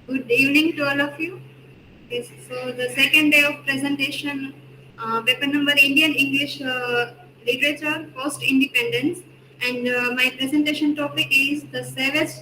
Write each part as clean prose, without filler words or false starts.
Good evening to all of you. Yes, so the second day of presentation, paper number Indian English Literature Post Independence, and my presentation topic is the savage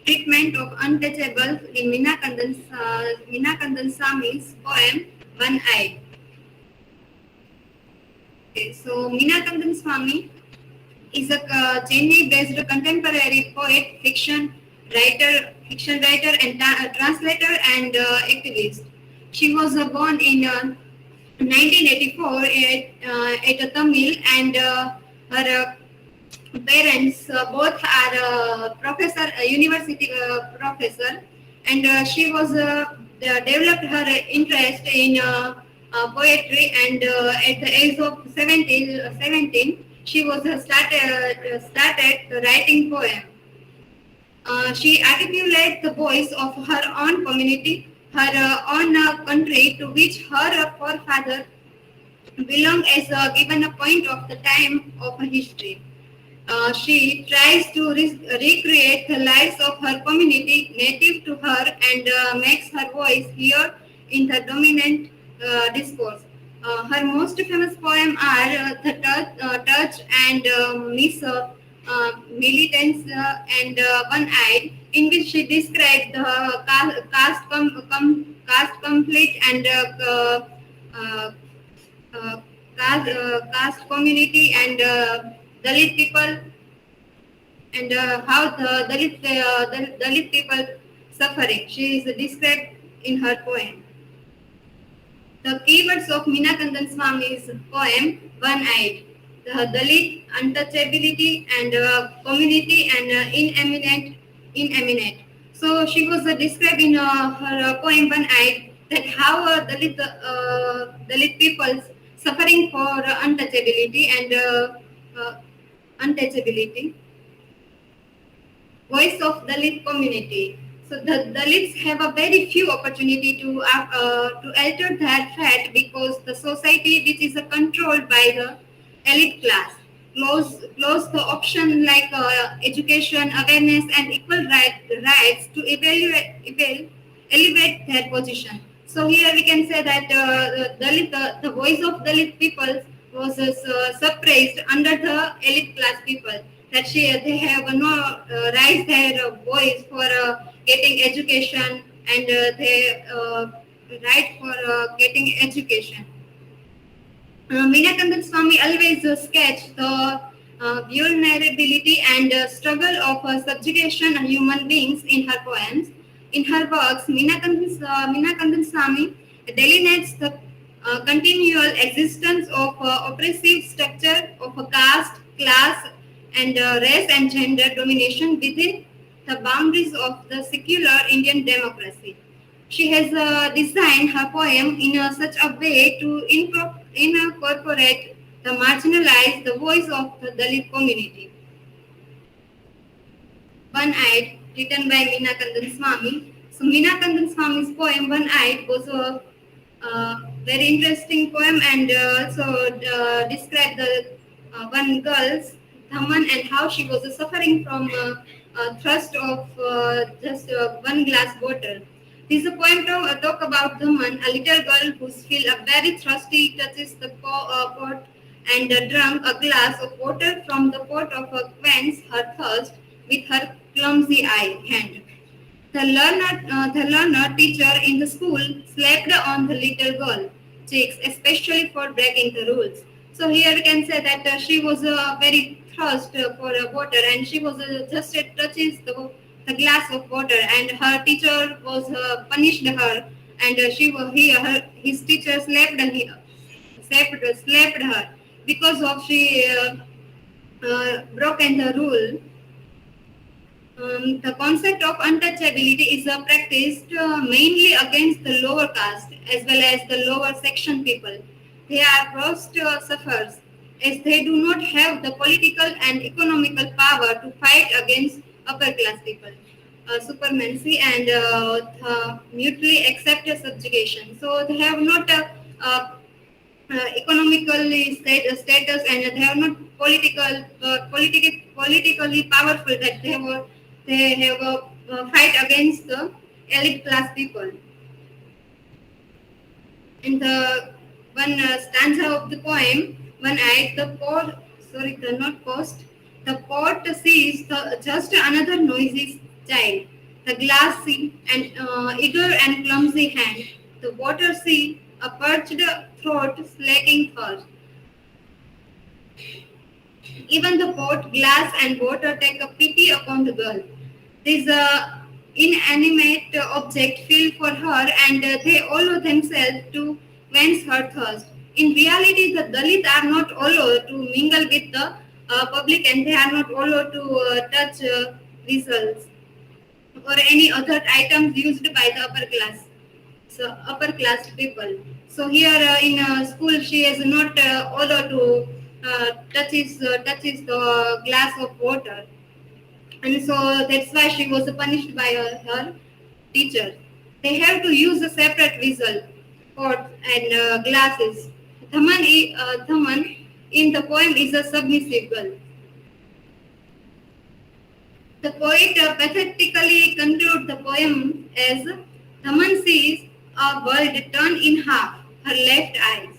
treatment of untouchables in Meena Kandasamy's poem One Eye. Okay, so Meena Kandasamy is a Chennai-based contemporary poet, fiction writer, and translator and activist. She was born in 1984 at Tamil, and her parents both are professor, university professor, and she was developed her interest in poetry, and at the age of 17, she was started writing poem. She articulates the voice of her own community, her own country to which her forefather belong as given a point of the time of history. She tries to recreate the lives of her community native to her, and makes her voice heard in the dominant discourse. Her most famous poems are The Touch and Miss Militants and One Eyed, in which she described the caste conflict and uh, caste community and Dalit people, and how the Dalit people suffering. She is described in her poem. The keywords of Meena Kandasamy's poem One Eyed, the Dalit untouchability and community and ineminent. So she was described in her poem One Eyed that how Dalit peoples suffering for untouchability and untouchability. Voice of Dalit community. So the Dalits have a very few opportunity to alter their fate because the society, which is controlled by the elite class, close the option like education, awareness, and equal rights to elevate their position. So here we can say that the voice of Dalit people was suppressed under the elite class people. That they have no raised their voice for getting education, and they right for getting education. Meena Swami always sketch the vulnerability and struggle of subjugation of human beings in her poems. In her works, Meena Swami delineates the continual existence of oppressive structure of a caste, class, and race and gender domination within the boundaries of the secular Indian democracy. She has designed her poem in such a way to incorporate the marginalized the voice of the Dalit community. One Eyed, written by Meena Kandasamy. So Meena Kandaswamy's poem One Eyed was a very interesting poem, and also described the one girl's Thaman and how she was suffering from thirst of just one glass water. This poem talk about Thaman, a little girl who's feel very thirsty, touches the pot and drunk a glass of water from the pot of a quench her thirst with her clumsy hand. The learner teacher in the school slapped on the little girl cheeks, especially for breaking the rules. So here we can say that she was very thirst for water, and she was just touches the glass of water, and her teacher was punished her, and his teacher slapped her because of she broken the rule. The concept of untouchability is practiced mainly against the lower caste as well as the lower section people. They are worst sufferers as they do not have the political and economical power to fight against upper class people, supremacy, and mutually accepted subjugation. So they have not economically status, and they are not politically powerful that they have a fight against the elite class people. In the one stanza of the poem, one night the pot, sorry, the not post, the pot sees just another noisy child. The glass sea, an eager and clumsy hand. The water sea, a perched throat slacking thirst. Even the pot, glass, and water take a pity upon the girl. This inanimate object feel for her, and they allow themselves to quench her thirst. In reality, the Dalits are not allowed to mingle with the public, and they are not allowed to touch vessels or any other items used by the upper class. So upper class people. So here in school, she is not allowed to touches the glass of water, and so that's why she was punished by her teacher. They have to use a separate vessel, pots and glasses. Thaman in the poem is a submissive girl. The poet pathetically concludes the poem as Thaman sees a world turned in half, her left eyes,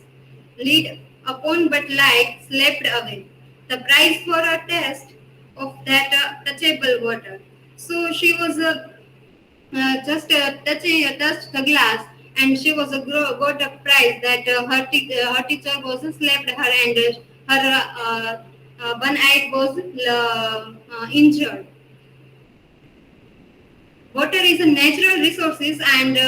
lid upon but light slept away. The price for a taste of that touchable water. So she was just touched the glass, and she was got a prize that her teacher was slapped her, and her one eye was injured. Water is a natural resources, and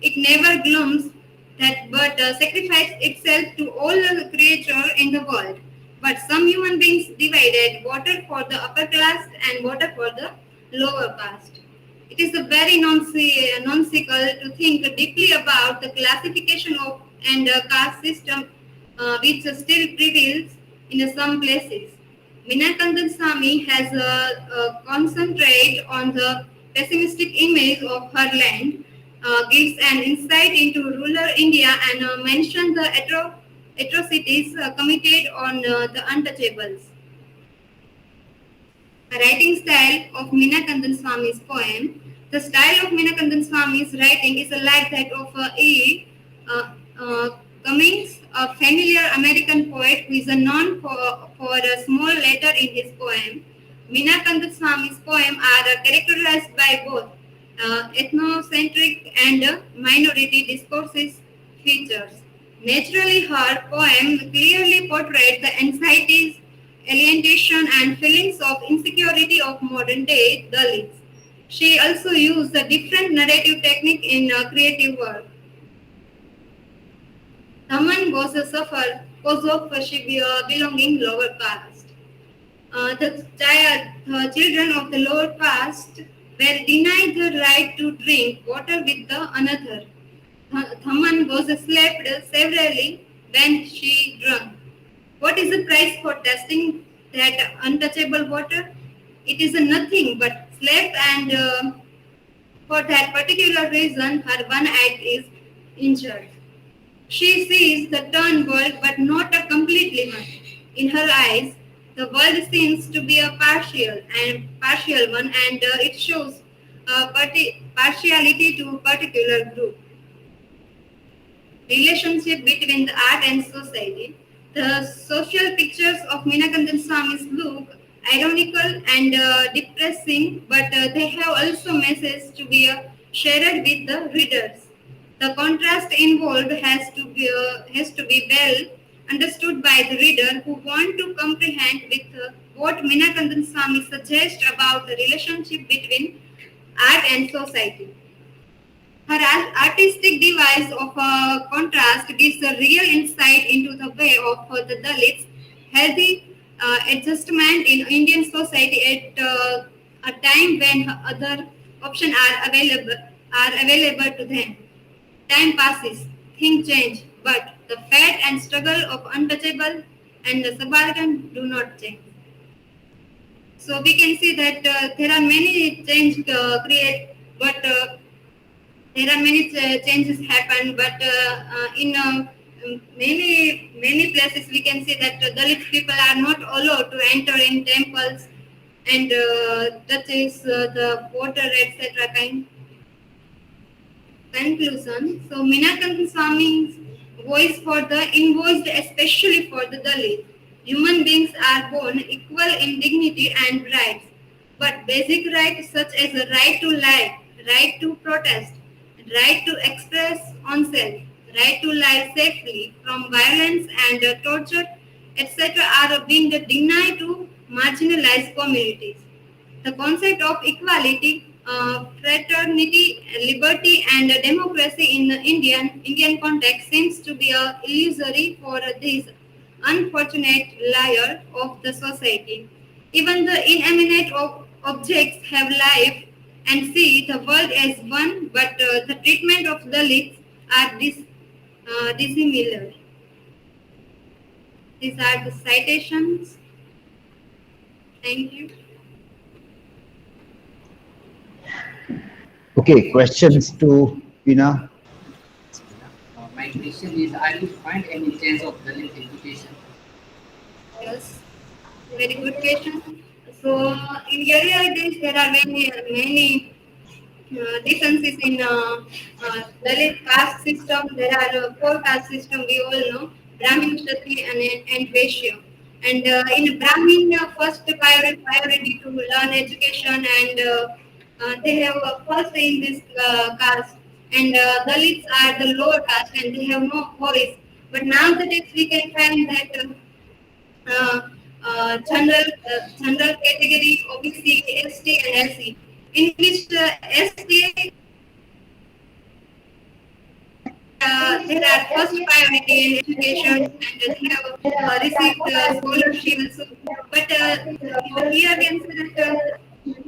it never glooms that but sacrifice itself to all the creature in the world. But some human beings divided water for the upper class and water for the lower caste. It is a very nonsensical to think deeply about the classification of and caste system which still prevails in some places. Meena Kandasamy has concentrated on the pessimistic image of her land, gives an insight into rural India, and mentions the atrocities committed on the untouchables. The writing style of Meena Kandaswamy's poem. The style of Meena Kandaswamy's writing is like that of E. Cummings, a familiar American poet who is known for a small letter in his poem. Meena Kandaswamy's poems are characterized by both ethnocentric and minority discourses features. Naturally, her poem clearly portrays the anxieties, alienation, and feelings of insecurity of modern day Dalits. She also used a different narrative technique in creative work. Thaman was a sufferer because of she belonging lower caste. The children of the lower caste were denied the right to drink water with the another. Thaman was slapped severely when she drank. What is the price for testing that untouchable water? It is a nothing but slap, and for that particular reason, her one eye is injured. She sees the turned world, but not a completely one. In her eyes, the world seems to be a partial one, and it shows partiality to a particular group. Relationship between the art and society. The social pictures of Meena Kandaswamy's look ironical and depressing, but they have also messages to be shared with the readers. The contrast involved has to be well understood by the reader who want to comprehend with what Meena Kandaswamy suggests about the relationship between art and society. Her artistic device of contrast gives a real insight into the way of the Dalits' healthy adjustment in Indian society at a time when other options are available to them. Time passes, things change, but the fate and struggle of untouchable and the subaltern do not change. So we can see that there are many changes create, but there are many changes happen. But in many places we can see that Dalit people are not allowed to enter in temples and touches the water, etc. kind. conclusion. So Meena Kandasamy voice for the invoiced, especially for the Dalit. Human beings are born equal in dignity and rights, but basic rights such as the right to life, right to protest, right to express oneself, right to live safely from violence and torture, etc., are being denied to marginalized communities. The concept of equality, fraternity, liberty, and democracy in the Indian context seems to be illusory for this unfortunate layer of the society. Even the inanimate objects have life and see the world as one, but the treatment of the Dalits are dissimilar. These are the citations. Thank you. Okay, questions to Meena? My question is, are you find any chance of Dalit education? Yes, very good question. So in earlier days, there are many differences in Dalit caste system. There are four caste system we all know: Brahmin, Kshatriya, and Vaishya. And in Brahmin, first priority to learn education, and they have first in this caste. And Dalits are the lower caste, and they have no voice. But nowadays, we can find that. Uh, general category OBC, ST, and SC. In which ST there are first priority in education and they have received scholarship also. But here we can say that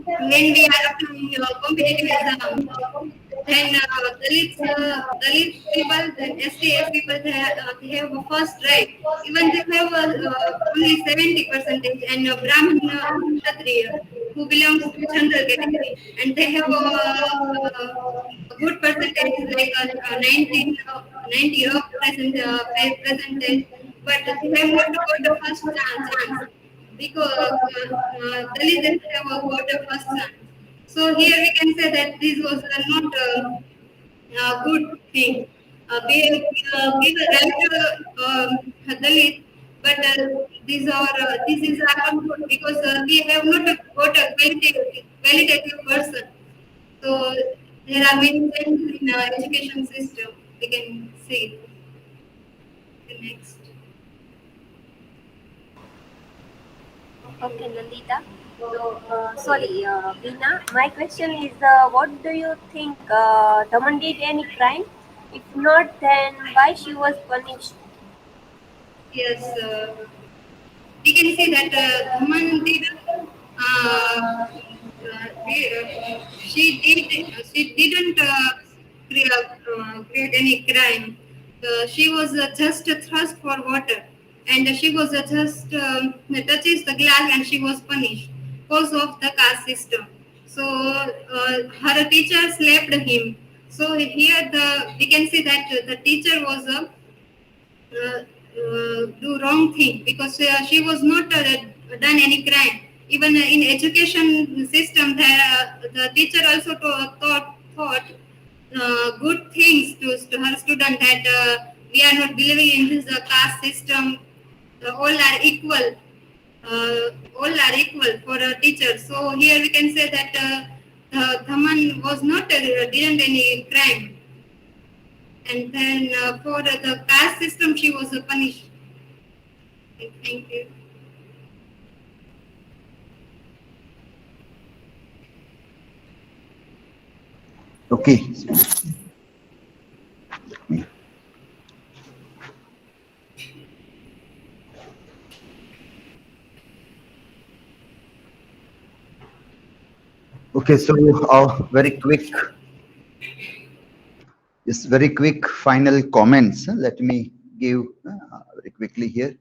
when we are applying competitive exam, then Dalit people, then STS people, they have a first right. Even they have only 70%, and Brahmin Kshatriya, who belongs to general category, and they have a good percentage, like 19, 90 percentage, but they have not got the first chance because Dalit have got the first chance. So here we can say that this was not a good thing. We give a right to Dalit, but this is not good because we have not got a qualitative person. So there are many things in education system. We can see. The next. Okay, Nandita. So, sorry, Veena. My question is, what do you think Daman did any crime? If not, then why she was punished? Yes, we can see that Daman did. She didn't create any crime. She was just a thirst for water, and she was just touches the glass, and she was punished because of the caste system. So her teacher slapped him. So here we can see that the teacher was do wrong thing because she was not done any crime. Even in education system, the teacher also thought good things to her student that we are not believing in this caste system. All are equal. All are equal for a teacher. So here we can say that Thaman was not didn't any crime, and then for the caste system she was punished. Thank you. Okay. Okay, so just very quick final comments. Let me give very quickly here.